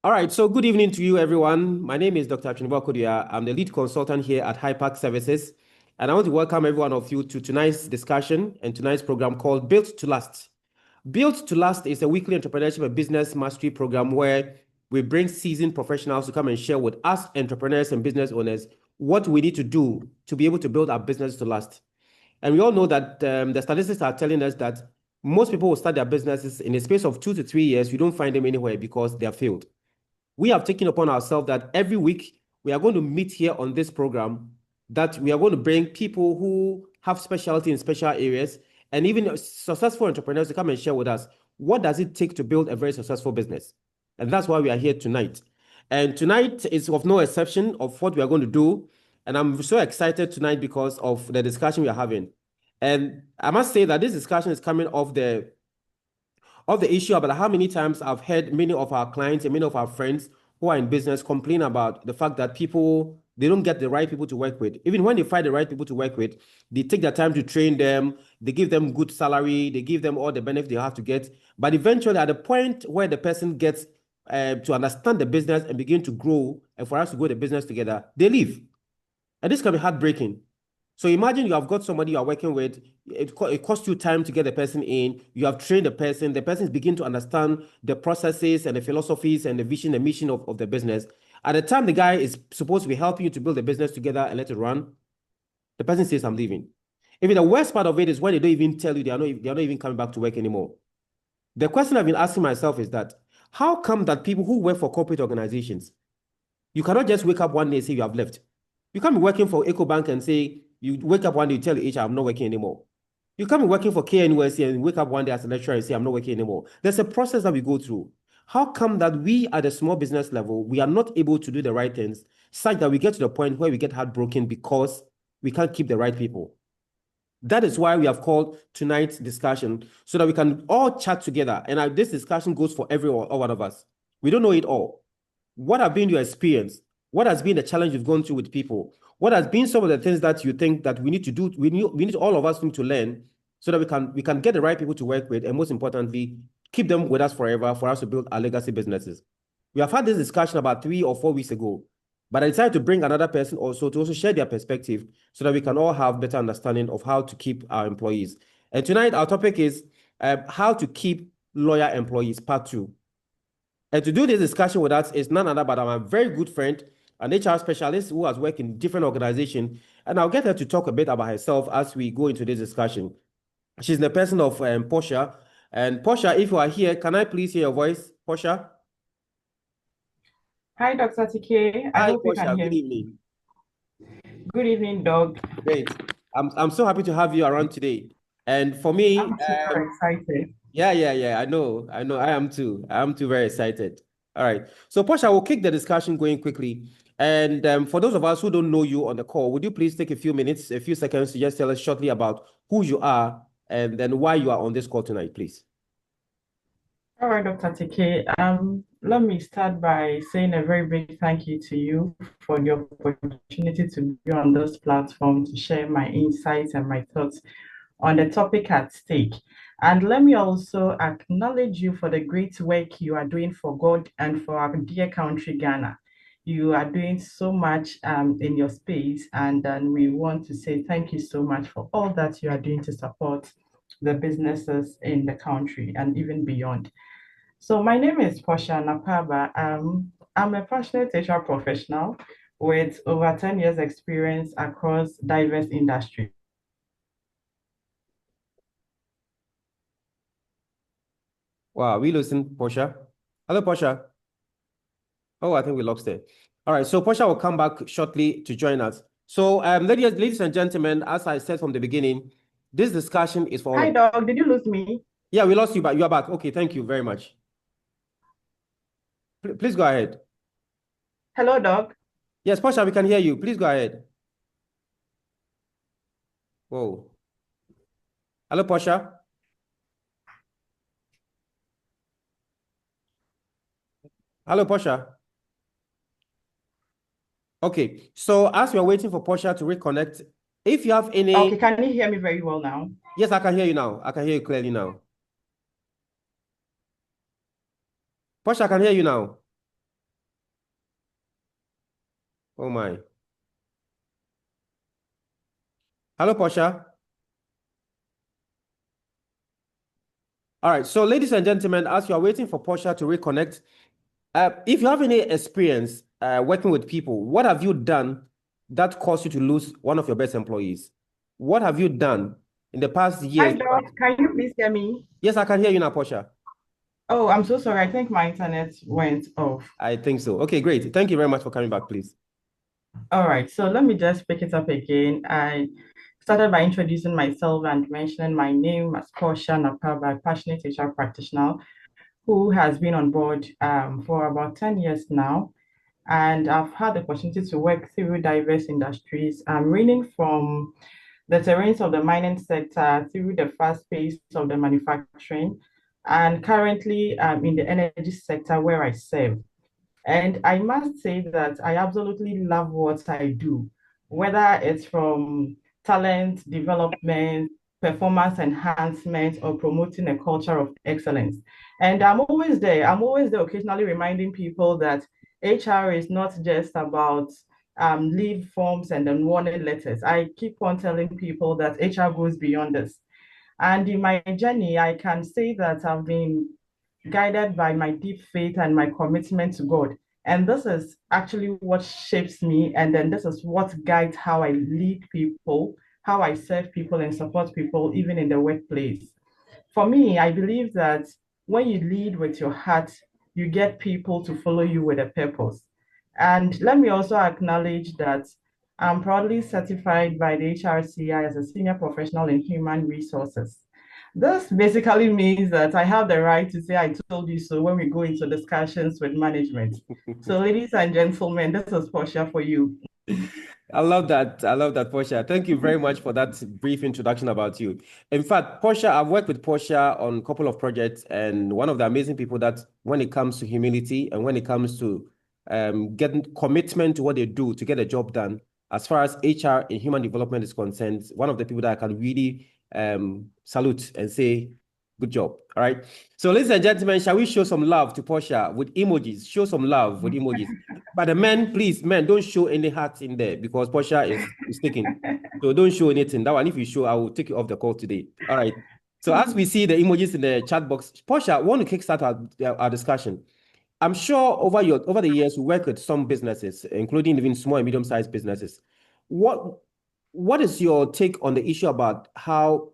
All right, so good evening to you, everyone. My name is Dr. Chinibo Kodia. I'm the lead consultant here at HiPAG Services, and I want to welcome every one of you to tonight's discussion and tonight's program called Built to Last. Built to Last is a weekly entrepreneurship and business mastery program where we bring seasoned professionals to come and share with us, entrepreneurs and business owners, what we need to do to be able to build our business to last. And we all know that the statistics are telling us that most people will start their businesses in a space of 2 to 3 years. You don't find them anywhere because they are failed. We have taken upon ourselves that every week we are going to meet here on this program, that we are going to bring people who have specialty in special areas and even successful entrepreneurs to come and share with us what does it take to build a very successful business. And that's why we are here tonight. And tonight is of no exception of what we are going to do. And I'm so excited tonight because of the discussion we are having. And I must say that this discussion is coming off the issue about how many times I've heard many of our clients and many of our friends who are in business complain about the fact that they don't get the right people to work with. Even when they find the right people to work with, they take their time to train them, they give them good salary, they give them all the benefits they have to get. But eventually, at the point where the person gets to understand the business and begin to grow, and for us to grow the business together, they leave. And this can be heartbreaking. So imagine you have got somebody you are working with, it costs you time to get the person in, you have trained the person is beginning to understand the processes and the philosophies and the vision and mission of the business. At the time the guy is supposed to be helping you to build the business together and let it run, the person says, I'm leaving. Even the worst part of it is when they don't even tell you they are not even coming back to work anymore. The question I've been asking myself is that, how come that people who work for corporate organizations, you cannot just wake up one day and say you have left? You can't be working for EcoBank and say, you wake up one day, you tell HR, I'm not working anymore. You can't be working for KNUSC and wake up one day as a lecturer and say, I'm not working anymore. There's a process that we go through. How come that we at the small business level, we are not able to do the right things such that we get to the point where we get heartbroken because we can't keep the right people? That is why we have called tonight's discussion so that we can all chat together. And this discussion goes for all one of us. We don't know it all. What have been your experience? What has been the challenge you've gone through with people? What has been some of the things that you think that we need to do? We need all of us need to learn so that we can get the right people to work with, and most importantly, keep them with us forever for us to build our legacy businesses. We have had this discussion about 3 or 4 weeks ago, but I decided to bring another person also to also share their perspective so that we can all have better understanding of how to keep our employees. And tonight our topic is how to keep loyal employees, part 2. And to do this discussion with us is none other but our very good friend, an HR specialist who has worked in different organizations. And I'll get her to talk a bit about herself as we go into this discussion. She's the person of Portia. And Portia, if you are here, can I please hear your voice, Portia? Hi, Dr. TK. I Hi, hope you Portia. can hear Good me. evening. Good evening, Doug. Great. I'm so happy to have you around today. And for me, I'm super excited. yeah. I know. I am too. I am too very excited. All right. So, Portia, we'll kick the discussion going quickly. And for those of us who don't know you on the call, would you please take a few minutes, a few seconds to just tell us shortly about who you are and then why you are on this call tonight, please? All right, Dr. TK. Let me start by saying a very big thank you to you for the opportunity to be on this platform to share my insights and my thoughts on the topic at stake. And let me also acknowledge you for the great work you are doing for God and for our dear country, Ghana. You are doing so much in your space, and we want to say thank you so much for all that you are doing to support the businesses in the country and even beyond. So my name is Portia Napaba. I'm a passionate HR professional with over 10 years experience across diverse industries. Wow, we losing Portia. Hello, Portia. Oh, I think we lost it. All right, so Portia will come back shortly to join us. So, ladies and gentlemen, as I said from the beginning, this discussion is for all Hi, of. Doug. Did you lose me? Yeah, we lost you, but you are back. Okay, thank you very much. Please go ahead. Hello, Doug. Yes, Portia, we can hear you. Please go ahead. Whoa. Hello, Portia. Hello, Portia. Okay, so as we are waiting for Portia to reconnect, if you have any. Okay, can you hear me very well now? Yes, I can hear you now. I can hear you clearly now. Portia, I can hear you now. Oh my. Hello, Portia. All right. So, ladies and gentlemen, as you are waiting for Portia to reconnect, if you have any experience working with people, what have you done that caused you to lose one of your best employees? What have you done in the past Hi, years? Doc. Can you please hear me? Yes, I can hear you now, Portia. Oh, I'm so sorry. I think my internet went off. I think so. Okay, great. Thank you very much for coming back, please. All right, so let me just pick it up again. I started by introducing myself and mentioning my name as Portia Napaba, a passionate HR practitioner who has been on board for about 10 years now. And I've had the opportunity to work through diverse industries, ranging from the terrains of the mining sector through the fast pace of the manufacturing, and currently in the energy sector where I serve. And I must say that I absolutely love what I do, whether it's from talent development, performance enhancement, or promoting a culture of excellence. And I'm always there. I'm always there, occasionally reminding people that HR is not just about leave forms and then warning letters. I keep on telling people that HR goes beyond this. And in my journey, I can say that I've been guided by my deep faith and my commitment to God. And this is actually what shapes me. And then this is what guides how I lead people, how I serve people and support people, even in the workplace. For me, I believe that when you lead with your heart, you get people to follow you with a purpose. And let me also acknowledge that I'm proudly certified by the HRCI as a senior professional in human resources. This basically means that I have the right to say I told you so when we go into discussions with management. So, ladies and gentlemen, this is Portia for you. I love that. I love that, Portia. Thank you very much for that brief introduction about you. In fact, Portia, I've worked with Portia on a couple of projects, and one of the amazing people that when it comes to humility and when it comes to getting commitment to what they do to get a job done, as far as HR and human development is concerned, one of the people that I can really salute and say, good job. All right. So, ladies and gentlemen, shall we show some love to Portia with emojis? Show some love with emojis. But the men, please, men, don't show any hearts in there because Portia is taking. So don't show anything. That one, if you show, I will take you off the call today. All right. So as we see the emojis in the chat box, Portia, I want to kickstart our discussion. I'm sure over the years, you work with some businesses, including even small and medium-sized businesses. What is your take on the issue about how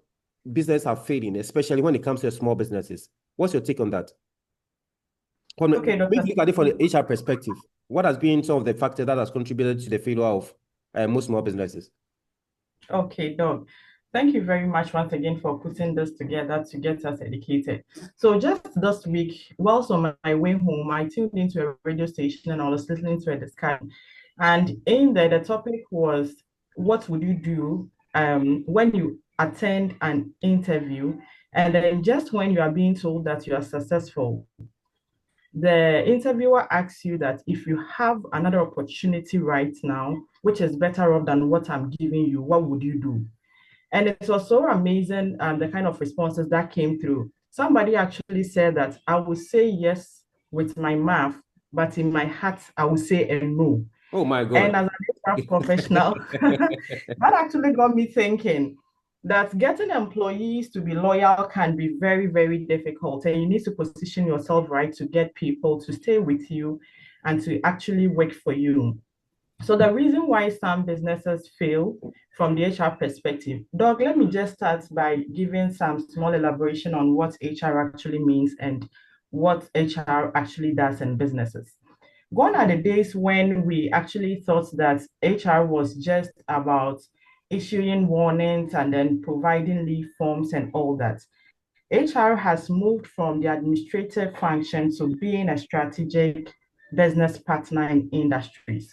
businesses are failing, especially when it comes to small businesses? What's your take on that? Okay, Dr. Maybe look at it from the HR perspective. What has been some of the factors that has contributed to the failure of most small businesses? Okay, Doug. Thank you very much once again for putting this together to get us educated. So just this week, whilst on my way home, I tuned into a radio station and I was listening to a discussion. And in there, the topic was, what would you do when you attend an interview and then just when you are being told that you are successful, the interviewer asks you that if you have another opportunity right now, which is better off than what I'm giving you, what would you do? And it was so amazing, the kind of responses that came through. Somebody actually said that I would say yes with my mouth, but in my heart, I would say a no. Oh my And God. as an HR professional, that actually got me thinking that getting employees to be loyal can be very, very difficult. And you need to position yourself right to get people to stay with you and to actually work for you. So the reason why some businesses fail from the HR perspective, Doug, let me just start by giving some small elaboration on what HR actually means and what HR actually does in businesses. Gone are the days when we actually thought that HR was just about issuing warnings and then providing leave forms and all that. HR has moved from the administrative function to being a strategic business partner in industries.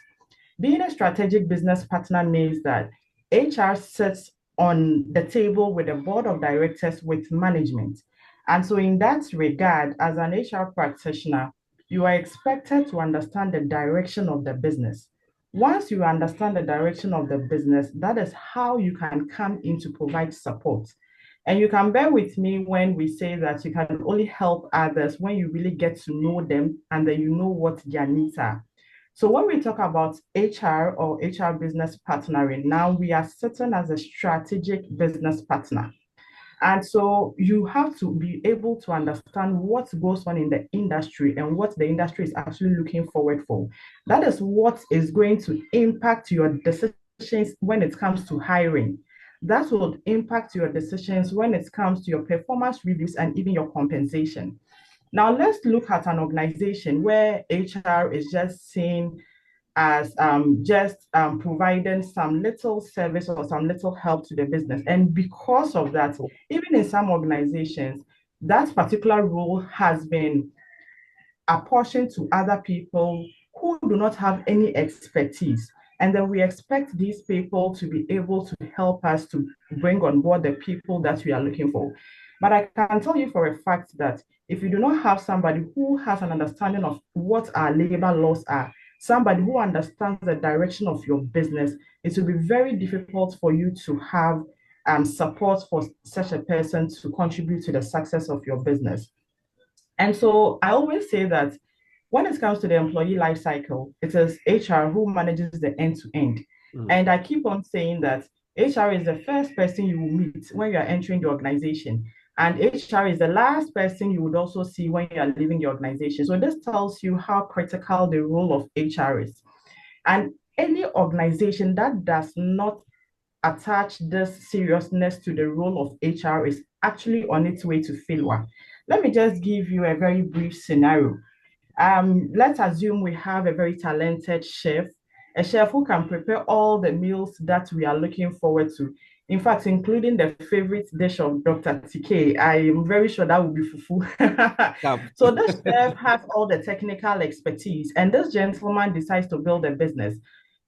Being a strategic business partner means that HR sits on the table with a board of directors with management. And so, in that regard, as an HR practitioner, you are expected to understand the direction of the business. Once you understand the direction of the business, that is how you can come in to provide support. And you can bear with me when we say that you can only help others when you really get to know them and then you know what their needs are. So when we talk about HR or HR business partnering, now we are sitting as a strategic business partner. And so you have to be able to understand what goes on in the industry and what the industry is actually looking forward for. That is what is going to impact your decisions when it comes to hiring. That will impact your decisions when it comes to your performance reviews and even your compensation. Now, let's look at an organization where HR is just seen as just providing some little service or some little help to the business. And because of that, even in some organizations, that particular role has been apportioned to other people who do not have any expertise. And then we expect these people to be able to help us to bring on board the people that we are looking for. But I can tell you for a fact that if you do not have somebody who has an understanding of what our labor laws are, somebody who understands the direction of your business, it will be very difficult for you to have support for such a person to contribute to the success of your business. And so I always say that when it comes to the employee life cycle, it is HR who manages the end to end. And I keep on saying that HR is the first person you will meet when you are entering the organization. And HR is the last person you would also see when you are leaving the organization. So this tells you how critical the role of HR is. And any organization that does not attach this seriousness to the role of HR is actually on its way to failure. Let me just give you a very brief scenario. Let's assume we have a very talented chef, a chef who can prepare all the meals that we are looking forward to. In fact, including the favorite dish of Dr. TK, I am very sure that will be fufu. So this chef has all the technical expertise, and this gentleman decides to build a business.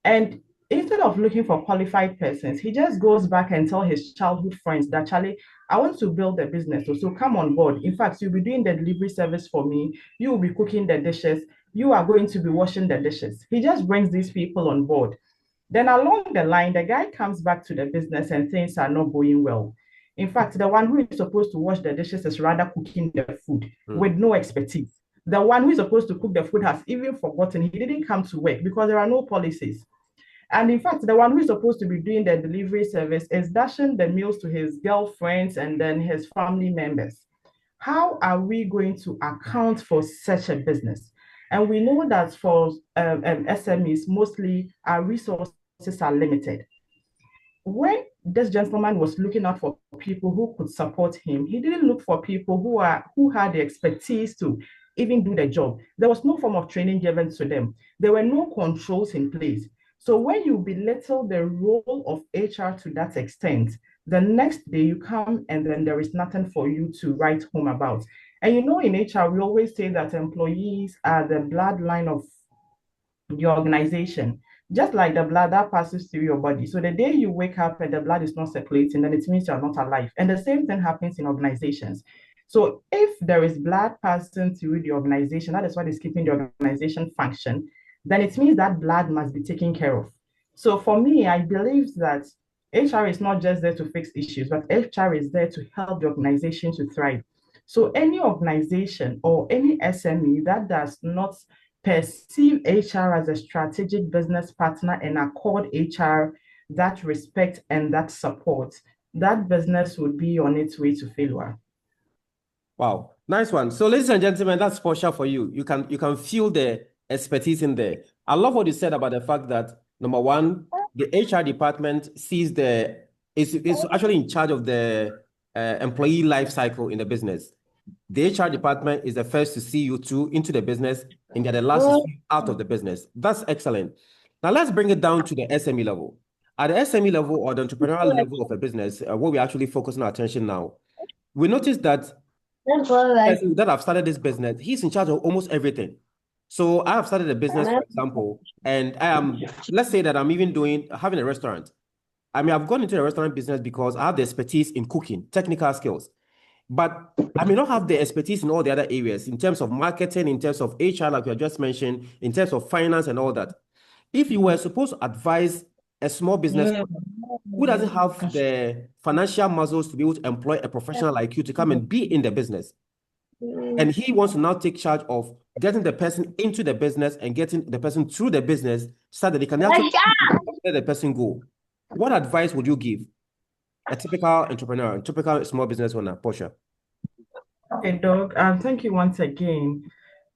And instead of looking for qualified persons, he just goes back and tell his childhood friends that, Charlie, I want to build a business. So come on board. In fact, you'll be doing the delivery service for me. You will be cooking the dishes. You are going to be washing the dishes. He just brings these people on board. Then along the line, the guy comes back to the business and things are not going well. In fact, the one who is supposed to wash the dishes is rather cooking the food with no expertise. The one who is supposed to cook the food has even forgotten. He didn't come to work because there are no policies. And in fact, the one who is supposed to be doing the delivery service is dashing the meals to his girlfriends and then his family members. How are we going to account for such a business? And we know that for SMEs, mostly our resources are limited. When this gentleman was looking out for people who could support him, he didn't look for people who had the expertise to even do the job. There was no form of training given to them. There were no controls in place. So when you belittle the role of HR to that extent, the next day you come and then there is nothing for you to write home about. And you know, in HR, we always say that employees are the bloodline of the organization, just like the blood that passes through your body. So the day you wake up and the blood is not circulating, then it means you're not alive. And the same thing happens in organizations. So if there is blood passing through the organization, that is what is keeping the organization function, then it means that blood must be taken care of. So for me, I believe that HR is not just there to fix issues, but HR is there to help the organization to thrive. So any organization or any SME that does not perceive HR as a strategic business partner and accord HR that respect and that support, that business would be on its way to failure. Wow, nice one. So, ladies and gentlemen, that's partial for you. You can feel the expertise in there. I love what you said about the fact that number one, the HR department is actually in charge of the employee life cycle in the business. The HR department is the first to see you through into the business, and they're the last to see you out of the business. That's excellent. Now let's bring it down to the SME level. At the SME level or the entrepreneurial level of a business, what we're actually focusing our attention now, we notice that person that I've started this business, he's in charge of almost everything. So I have started a business, for example, and let's say that I'm even having a restaurant. I mean, I've gone into the restaurant business because I have the expertise in cooking, technical skills. But I may not have the expertise in all the other areas in terms of marketing, in terms of HR, like you just mentioned, in terms of finance and all that. If you were supposed to advise a small business who doesn't have the financial muscles to be able to employ a professional like you to come and be in the business, and he wants to now take charge of getting the person into the business and getting the person through the business so that they can actually let the person go. What advice would you give a typical entrepreneur, a typical small business owner, Portia? Okay, Doug, thank you once again.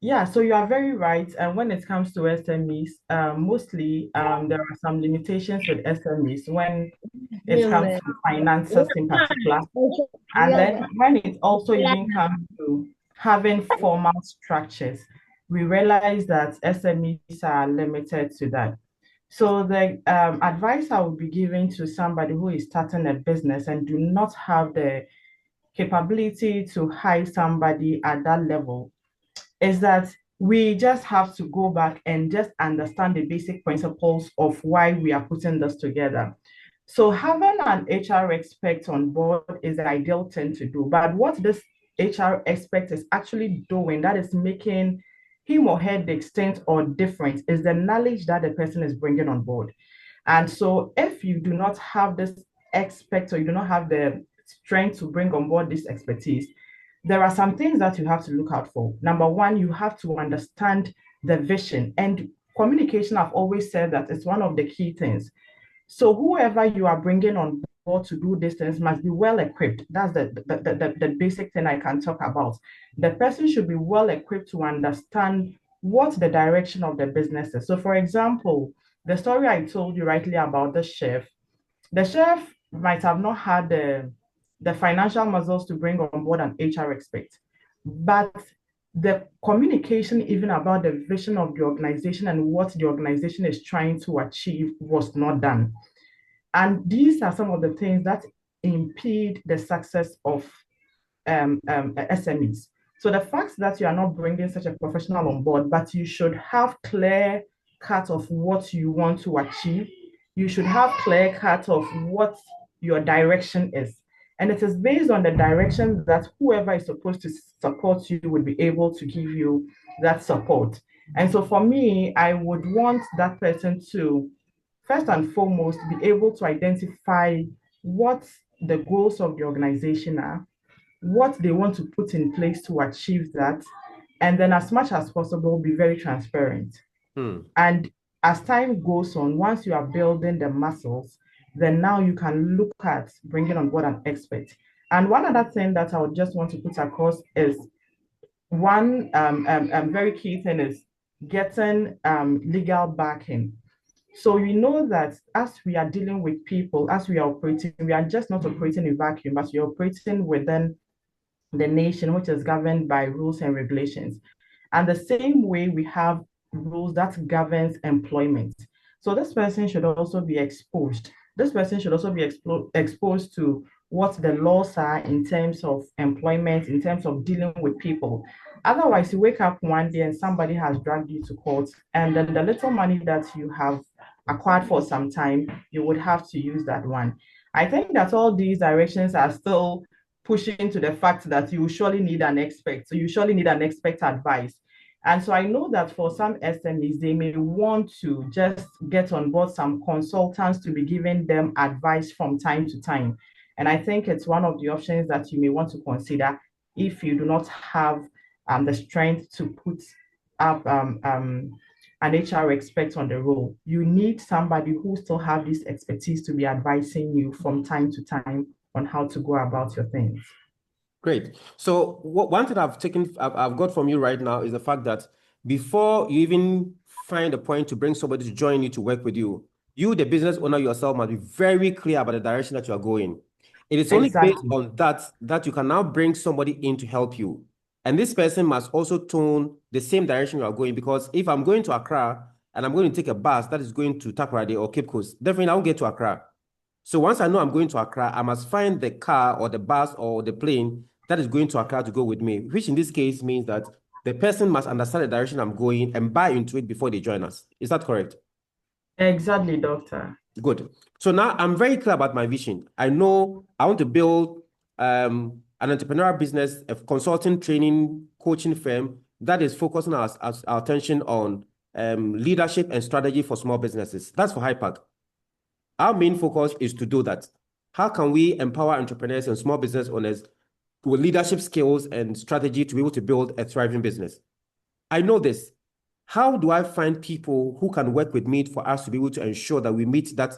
Yeah, so you are very right. And when it comes to SMEs, mostly there are some limitations with SMEs when it comes to finances in particular. And then when it also even comes to having formal structures, we realize that SMEs are limited to that. So the advice I would be giving to somebody who is starting a business and do not have the capability to hire somebody at that level is that we just have to go back and just understand the basic principles of why we are putting this together. So having an HR expert on board is the ideal thing to do. But what this HR expert is actually doing that is making him or her distinct or different is the knowledge that the person is bringing on board. And so if you do not have this expert or you do not have the strength to bring on board this expertise, there are some things that you have to look out for. Number one, you have to understand the vision. And communication, I've always said that it's one of the key things. So whoever you are bringing on board to do these things must be well equipped. That's the basic thing I can talk about. The person should be well equipped to understand what the direction of the business is. So for example, the story I told you rightly about the chef might have not had the financial muscles to bring on board an HR expert, but the communication, even about the vision of the organization and what the organization is trying to achieve, was not done. And these are some of the things that impede the success of SMEs. So the fact that you are not bringing such a professional on board, but you should have clear cut of what you want to achieve. You should have clear cut of what your direction is. And it is based on the direction that whoever is supposed to support you would be able to give you that support. And so for me, I would want that person to, first and foremost, be able to identify what the goals of the organization are, what they want to put in place to achieve that, and then as much as possible, be very transparent. And as time goes on, once you are building the muscles, then now you can look at bringing on board an expert. And one other thing that I would just want to put across is one very key thing is getting legal backing. So we know that as we are dealing with people, as we are operating, we are just not operating in vacuum, but we are operating within the nation, which is governed by rules and regulations. And the same way we have rules that governs employment. So this person should also be exposed. This person should also be exposed to what the laws are in terms of employment, in terms of dealing with people. Otherwise, you wake up one day and somebody has dragged you to court, and then the little money that you have acquired for some time, you would have to use that one. I think that all these directions are still pushing to the fact that you surely need an expert. So you surely need an expert advice. And so I know that for some SMEs, they may want to just get on board some consultants to be giving them advice from time to time. And I think it's one of the options that you may want to consider if you do not have the strength to put up an HR expert on the role. You need somebody who still have this expertise to be advising you from time to time on how to go about your things. Great. So one thing I've got from you right now is the fact that before you even find a point to bring somebody to join you to work with you, the business owner yourself, must be very clear about the direction that you are going. It is only based on that you can now bring somebody in to help you. And this person must also tone the same direction you are going, because if I'm going to Accra and I'm going to take a bus that is going to Takoradi or Cape Coast, definitely I won't get to Accra. So once I know I'm going to Accra, I must find the car or the bus or the plane that is going to Accra to go with me, which in this case means that the person must understand the direction I'm going and buy into it before they join us. Is that correct? Exactly, doctor. Good. So now I'm very clear about my vision. I know I want to build an entrepreneurial business, a consulting, training, coaching firm that is focusing our attention on leadership and strategy for small businesses. That's for HiPAG. Our main focus is to do that. How can we empower entrepreneurs and small business owners with leadership skills and strategy to be able to build a thriving business? I know this. How do I find people who can work with me for us to be able to ensure that we meet that,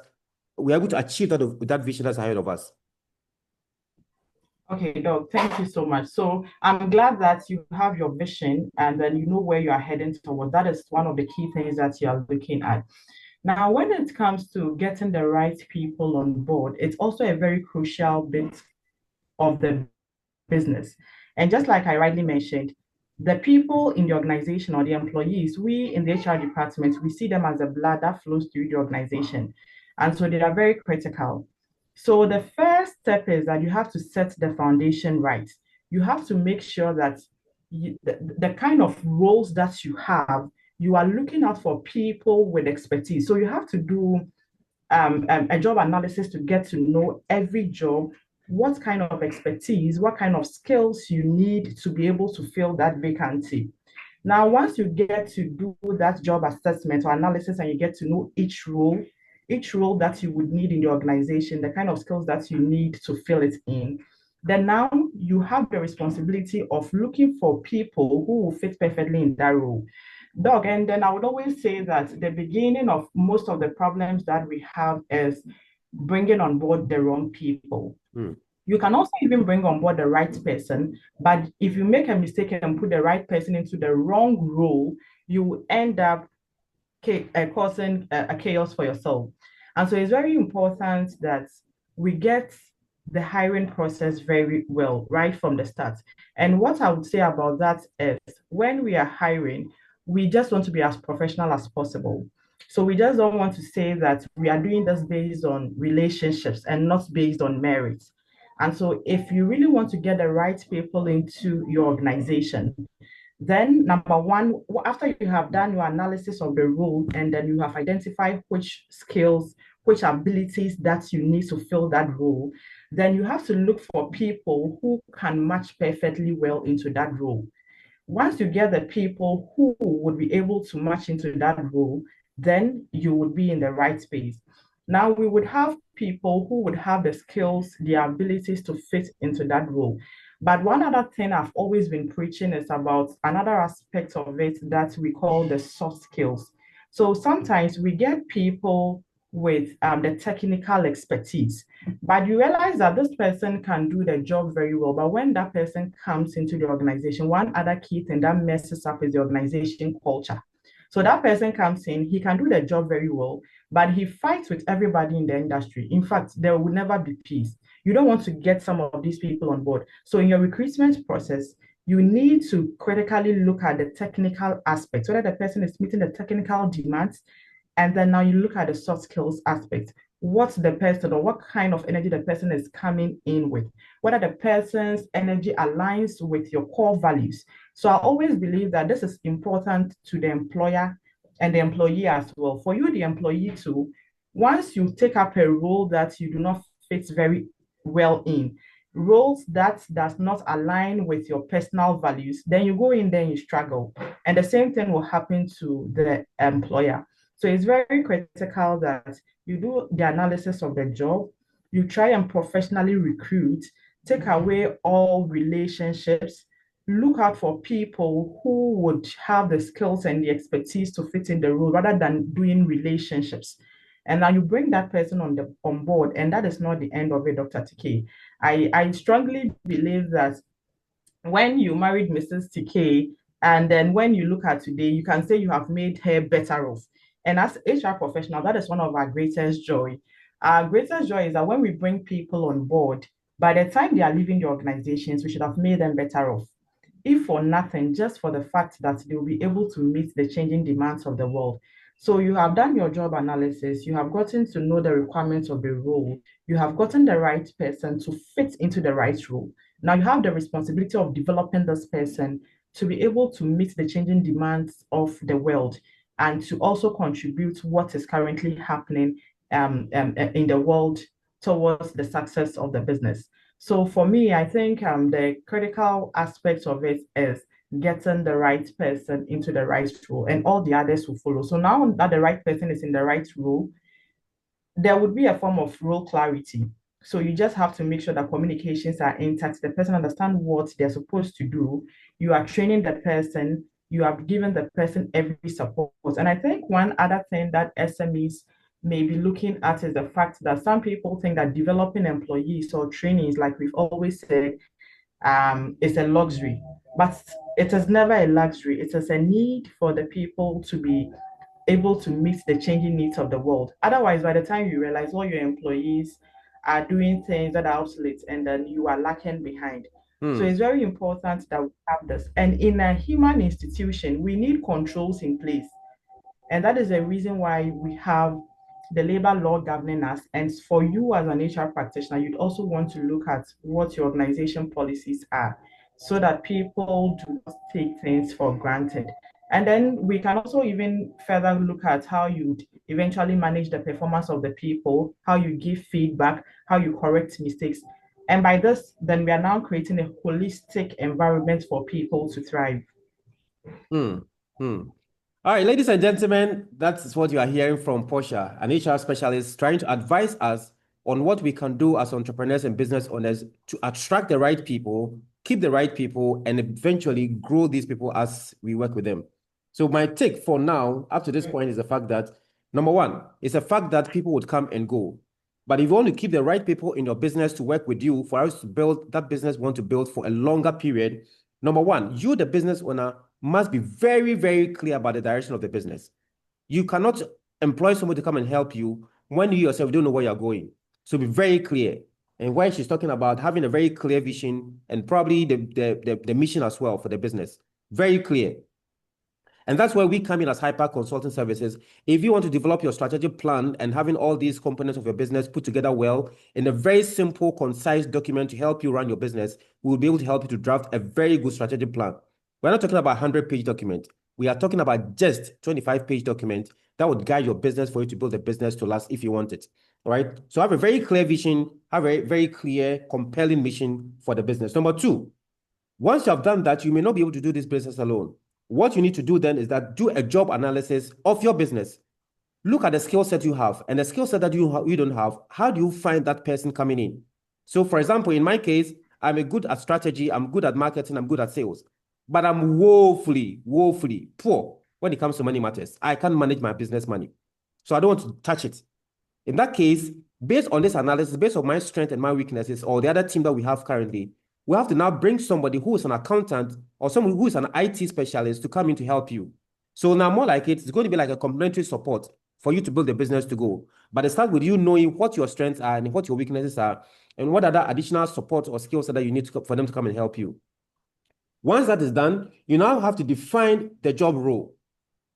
we're able to achieve that vision that's ahead of us? Okay, Doc, thank you so much. So I'm glad that you have your vision and then you know where you are heading towards. That is one of the key things that you are looking at. Now, when it comes to getting the right people on board, it's also a very crucial bit of the business. And just like I rightly mentioned, the people in the organization or the employees, we in the HR department, we see them as the blood that flows through the organization. And so they are very critical. So the first step is that you have to set the foundation right. You have to make sure that the kind of roles that you have, you are looking out for people with expertise. So you have to do a job analysis to get to know every job, what kind of expertise, what kind of skills you need to be able to fill that vacancy. Now, once you get to do that job assessment or analysis and you get to know each role that you would need in the organization, the kind of skills that you need to fill it in, then now you have the responsibility of looking for people who will fit perfectly in that role. Doug, and then I would always say that the beginning of most of the problems that we have is bringing on board the wrong people. You can also even bring on board the right person, but if you make a mistake and put the right person into the wrong role, you will end up causing a chaos for yourself. And so it's very important that we get the hiring process very well right from the start. And what I would say about that is when we are hiring, we just want to be as professional as possible. So we just don't want to say that we are doing this based on relationships and not based on merit. And so if you really want to get the right people into your organization, then, number one, after you have done your analysis of the role and then you have identified which skills, which abilities that you need to fill that role, then you have to look for people who can match perfectly well into that role. Once you get the people who would be able to match into that role, then you would be in the right space. Now, we would have people who would have the skills, the abilities to fit into that role. But one other thing I've always been preaching is about another aspect of it that we call the soft skills. So sometimes we get people with the technical expertise, but you realize that this person can do the job very well. But when that person comes into the organization, one other key thing that messes up is the organization culture. So that person comes in, he can do the job very well, but he fights with everybody in the industry. In fact, there will never be peace. You don't want to get some of these people on board. So in your recruitment process, you need to critically look at the technical aspects, whether the person is meeting the technical demands, and then now you look at the soft skills aspect. What the person or what kind of energy the person is coming in with, whether the person's energy aligns with your core values. So I always believe that this is important to the employer and the employee as well. For you, the employee too, once you take up a role that you do not fit very well in, roles that does not align with your personal values, then you go in there and you struggle. And the same thing will happen to the employer. So it's very critical that you do the analysis of the job, you try and professionally recruit, take away all relationships, look out for people who would have the skills and the expertise to fit in the role rather than doing relationships. And now you bring that person on board, and that is not the end of it, Dr. TK. I strongly believe that when you married Mrs. TK, and then when you look at today, you can say you have made her better off. And as HR professional, that is one of our greatest joy. Our greatest joy is that when we bring people on board, by the time they are leaving the organizations, we should have made them better off. If for nothing, just for the fact that they will be able to meet the changing demands of the world. So you have done your job analysis, you have gotten to know the requirements of the role, you have gotten the right person to fit into the right role. Now you have the responsibility of developing this person to be able to meet the changing demands of the world and to also contribute what is currently happening in the world towards the success of the business. So for me, I think the critical aspect of it is getting the right person into the right role, and all the others will follow. So now that the right person is in the right role, there would be a form of role clarity. So you just have to make sure that communications are intact, the person understands what they're supposed to do. You are training the person, you have given the person every support. And I think one other thing that SMEs may be looking at is the fact that some people think that developing employees or trainees, like we've always said, is a luxury. But it is never a luxury. It is a need for the people to be able to meet the changing needs of the world. Otherwise, by the time you realize all your employees are doing things that are obsolete and then you are lacking behind. So it's very important that we have this. And in a human institution, we need controls in place. And that is the reason why we have the labor law governing us. And for you as an HR practitioner, you'd also want to look at what your organization policies are so that people do not take things for granted. And then we can also even further look at how you eventually manage the performance of the people, how you give feedback, how you correct mistakes. And by this, then we are now creating a holistic environment for people to thrive. Hmm. Hmm. All right, ladies and gentlemen, that's what you are hearing from Portia, an HR specialist trying to advise us on what we can do as entrepreneurs and business owners to attract the right people, keep the right people, and eventually grow these people as we work with them. So my take for now, up to this point, is the fact that, number one, it's a fact that people would come and go. But if you want to keep the right people in your business to work with you, for us to build that business we want to build for a longer period, number one, you, the business owner, must be very, very clear about the direction of the business. You cannot employ someone to come and help you when you yourself don't know where you're going. So be very clear. And why she's talking about having a very clear vision and probably the mission as well for the business. Very clear. And that's where we come in as HiPAG Consulting Services. If you want to develop your strategic plan and having all these components of your business put together well in a very simple, concise document to help you run your business, we'll be able to help you to draft a very good strategic plan. We're not talking about a 100-page document. We are talking about just 25-page document that would guide your business for you to build a business to last if you want it. All right. So have a very clear vision, have a very clear, compelling mission for the business. Number two, once you have done that, you may not be able to do this business alone. What you need to do then is that do a job analysis of your business. Look at the skill set you have and the skill set that you don't have. How do you find that person coming in? So for example, in my case, I'm good at strategy, I'm good at marketing, I'm good at sales, but I'm woefully poor when it comes to money matters. I can't manage my business money. So I don't want to touch it. In that case, based on this analysis, based on my strength and my weaknesses, or the other team that we have currently, we have to now bring somebody who is an accountant or someone who is an IT specialist to come in to help you. So now more like it's going to be like a complementary support for you to build the business to go. But it starts with you knowing what your strengths are and what your weaknesses are and what other additional support or skills that you need for them to come and help you. Once that is done, you now have to define the job role.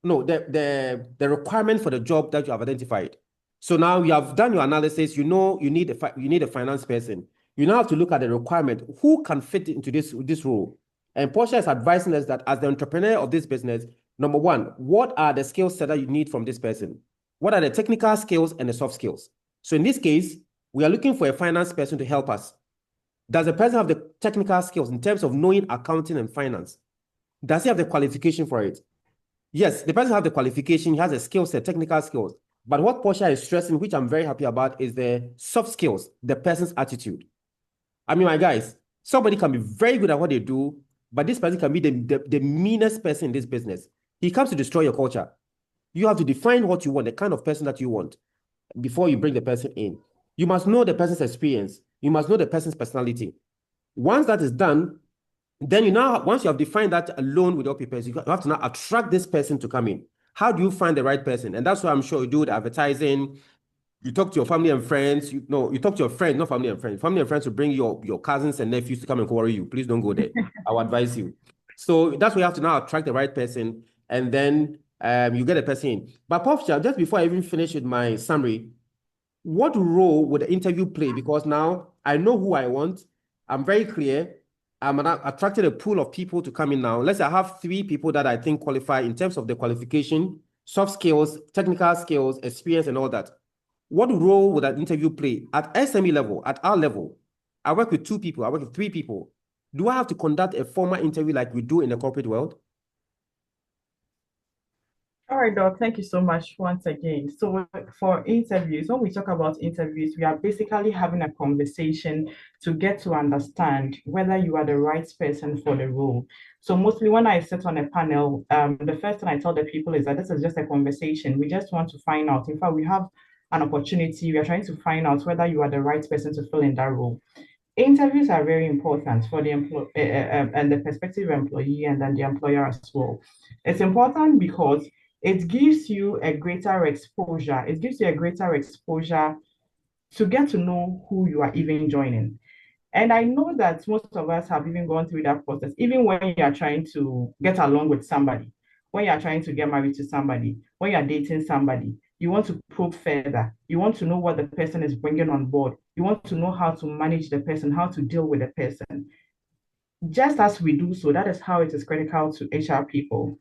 No, the requirement for the job that you have identified. So now you have done your analysis, you know you need a finance person. You now have to look at the requirement. Who can fit into this role? And Portia is advising us that as the entrepreneur of this business, number one, what are the skill set that you need from this person? What are the technical skills and the soft skills? So in this case, we are looking for a finance person to help us. Does the person have the technical skills in terms of knowing accounting and finance? Does he have the qualification for it? Yes, the person has the qualification, he has a skill set, technical skills. But what Portia is stressing, which I'm very happy about, is the soft skills, the person's attitude. I mean, my guys, somebody can be very good at what they do, but this person can be the meanest person in this business. He comes to destroy your culture. You have to define what you want, the kind of person that you want, before you bring the person in. You must know the person's experience. You must know the person's personality. Once that is done, then once you have defined that alone with your papers, you have to now attract this person to come in. How do you find the right person? And that's why I'm sure you do the advertising. You talk to your family and friends. You talk to your friends, not family and friends. Family and friends will bring your cousins and nephews to come and worry you. Please don't go there. I will advise you. So that's why you have to now attract the right person, and then you get a person in. But Portia, just before I even finish with my summary, what role would the interview play? Because now I know who I want. I'm very clear. I'm attracted a pool of people to come in now. Let's say I have 3 people that I think qualify in terms of the qualification, soft skills, technical skills, experience, and all that. What role would that interview play at SME level, at our level? I work with 2 people. I work with 3 people. Do I have to conduct a formal interview like we do in the corporate world? All right, Doc. Thank you so much once again. So, for interviews, when we talk about interviews, we are basically having a conversation to get to understand whether you are the right person for the role. So, mostly when I sit on a panel, the first thing I tell the people is that this is just a conversation. We just want to find out. In fact, we have an opportunity. We are trying to find out whether you are the right person to fill in that role. Interviews are very important for the and the prospective employee and then the employer as well. It's important because it gives you a greater exposure. It gives you a greater exposure to get to know who you are even joining. And I know that most of us have even gone through that process, even when you are trying to get along with somebody, when you are trying to get married to somebody, when you are dating somebody, you want to probe further. You want to know what the person is bringing on board. You want to know how to manage the person, how to deal with the person. Just as we do so, that is how it is critical to HR people.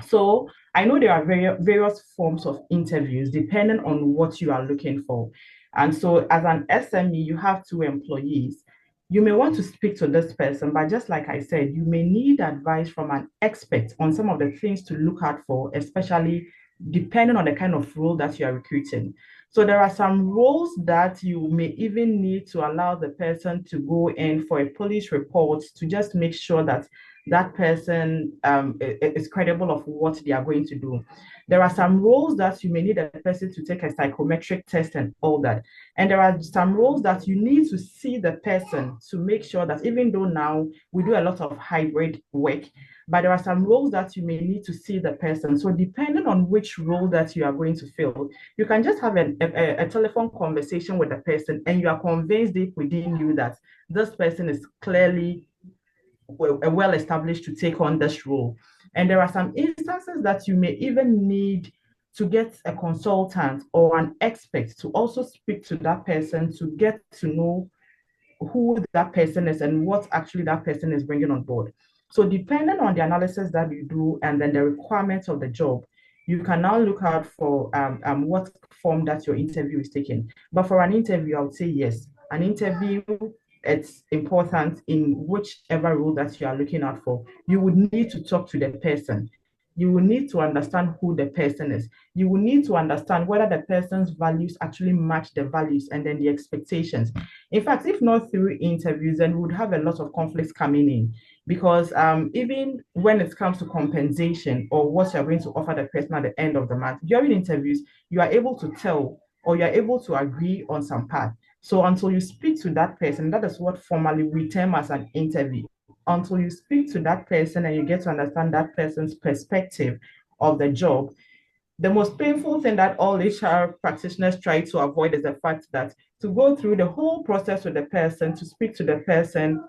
So I know there are various forms of interviews depending on what you are looking for. And so as an SME, you have two employees. You may want to speak to this person, but just like I said, you may need advice from an expert on some of the things to look out for, especially depending on the kind of role that you are recruiting. So there are some roles that you may even need to allow the person to go in for a police report to just make sure that that person is credible of what they are going to do. There are some roles that you may need a person to take a psychometric test and all that. And there are some roles that you need to see the person to make sure that even though now we do a lot of hybrid work, but there are some roles that you may need to see the person. So depending on which role that you are going to fill, you can just have a telephone conversation with the person and you are convinced deep within you that this person is clearly well established to take on this role. And there are some instances that you may even need to get a consultant or an expert to also speak to that person to get to know who that person is and what actually that person is bringing on board. So, depending on the analysis that you do and then the requirements of the job, you can now look out for what form that your interview is taking. But for an interview, I would say yes, an interview, it's important in whichever role that you are looking out for. You would need to talk to the person. You will need to understand who the person is. You will need to understand whether the person's values actually match the values and then the expectations. In fact, if not through interviews, then we would have a lot of conflicts coming in because even when it comes to compensation or what you're going to offer the person at the end of the month, during interviews, you are able to tell or you're able to agree on some part. So until you speak to that person, that is what formally we term as an interview. Until you speak to that person and you get to understand that person's perspective of the job, the most painful thing that all HR practitioners try to avoid is the fact that to go through the whole process with the person, to speak to the person,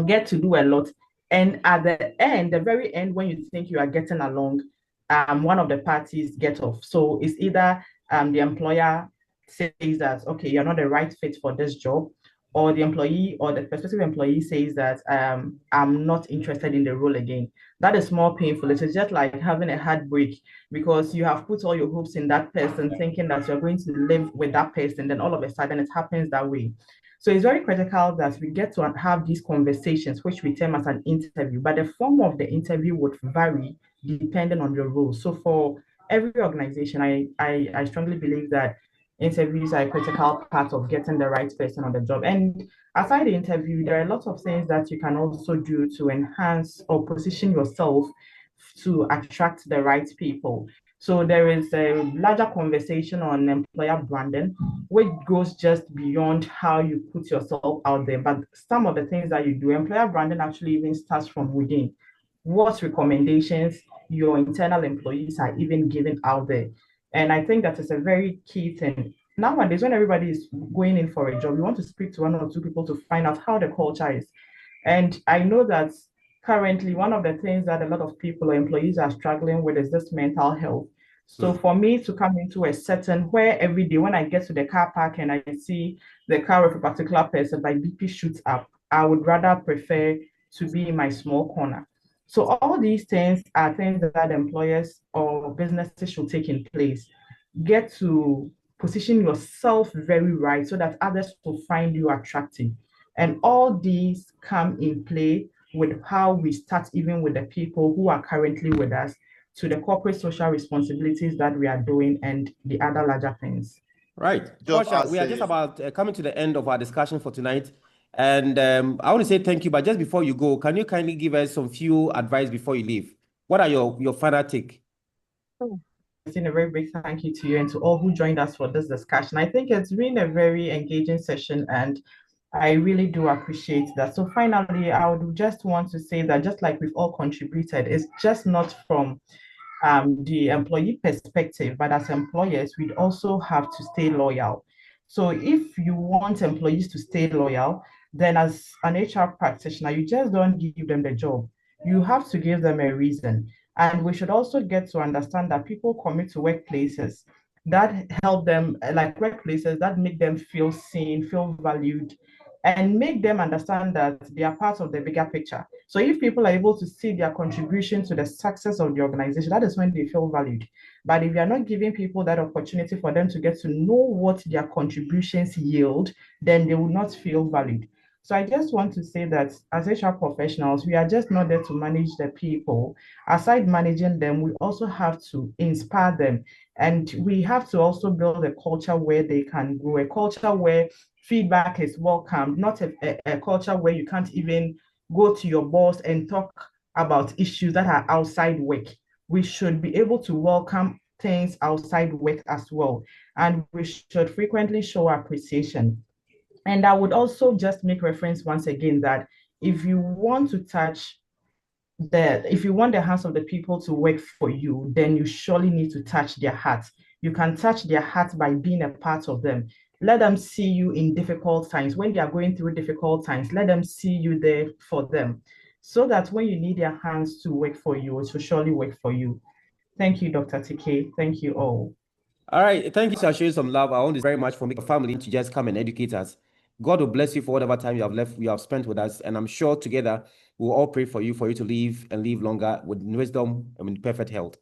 get to do a lot. And at the end, the very end, when you think you are getting along, one of the parties get off. So it's either the employer says that, okay, you're not the right fit for this job, or the employee or the prospective employee says that I'm not interested in the role again. That is more painful. It is just like having a heartbreak because you have put all your hopes in that person, thinking that you're going to live with that person. Then all of a sudden it happens that way. So it's very critical that we get to have these conversations, which we term as an interview, but the form of the interview would vary depending on your role. So for every organization, I strongly believe that interviews are a critical part of getting the right person on the job. And aside the interview, there are lots of things that you can also do to enhance or position yourself to attract the right people. So there is a larger conversation on employer branding, which goes just beyond how you put yourself out there. But some of the things that you do, employer branding actually even starts from within. What recommendations your internal employees are even giving out there. And I think that is a very key thing. Nowadays, when everybody is going in for a job, you want to speak to one or two people to find out how the culture is. And I know that currently one of the things that a lot of people or employees are struggling with is this mental health. So for me to come into a setting where every day when I get to the car park and I see the car of a particular person, my BP shoots up, I would rather prefer to be in my small corner. So all these things are things that employers or businesses should take in place. Get to position yourself very right so that others will find you attractive. And all these come in play with how we start even with the people who are currently with us. to the corporate social responsibilities that we are doing and the other larger things. Right. Joshua, we are just about coming to the end of our discussion for tonight. And I want to say thank you, but just before you go, can you kindly give us some few advice before you leave? What are your final take? A very big thank you to you and to all who joined us for this discussion. I think it's been a very engaging session and I really do appreciate that. So finally, I would just want to say that just like we've all contributed, it's just not from the employee perspective, but as employers, we'd also have to stay loyal. So if you want employees to stay loyal, then as an HR practitioner, you just don't give them the job. You have to give them a reason. And we should also get to understand that people commit to workplaces that help them, like workplaces that make them feel seen, feel valued, and make them understand that they are part of the bigger picture. So if people are able to see their contribution to the success of the organization, that is when they feel valued. But if you are not giving people that opportunity for them to get to know what their contributions yield, then they will not feel valued. So I just want to say that as HR professionals, we are just not there to manage the people. Aside managing them, we also have to inspire them. And we have to also build a culture where they can grow, a culture where feedback is welcome, not a culture where you can't even go to your boss and talk about issues that are outside work. We should be able to welcome things outside work as well. And we should frequently show appreciation. And I would also just make reference once again that if you want to touch if you want the hands of the people to work for you, then you surely need to touch their hearts. You can touch their hearts by being a part of them. Let them see you in difficult times. When they are going through difficult times, let them see you there for them so that when you need their hands to work for you, it will surely work for you. Thank you, Dr. TK. Thank you all. All right. Thank you for showing some love. I want to very much for making a family to just come and educate us. God will bless you for whatever time you have spent with us. And I'm sure together we'll all pray for you to live and live longer with wisdom and in perfect health.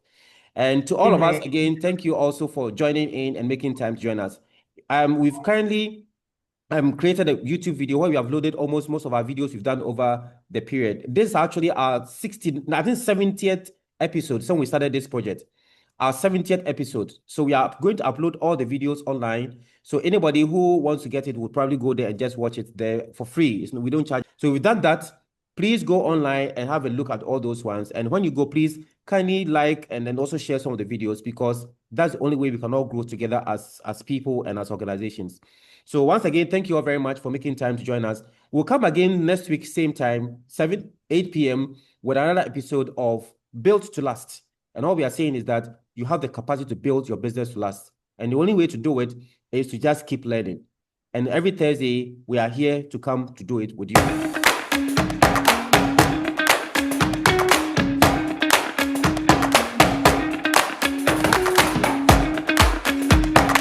And to all of us, again, thank you also for joining in and making time to join us. We've currently created a YouTube video where we have loaded almost most of our videos we've done over the period. This is actually our 70th episode since we started this project. Our 70th episode. So we are going to upload all the videos online. So anybody who wants to get it will probably go there and just watch it there for free. We don't charge. So we've done that. Please go online and have a look at all those ones. And when you go, please kindly like and then also share some of the videos because that's the only way we can all grow together as people and as organizations. So once again, thank you all very much for making time to join us. We'll come again next week, same time, 8 p.m. with another episode of Built to Last. And all we are saying is that you have the capacity to build your business to last. And the only way to do it is to just keep learning. And every Thursday, we are here to come to do it with you.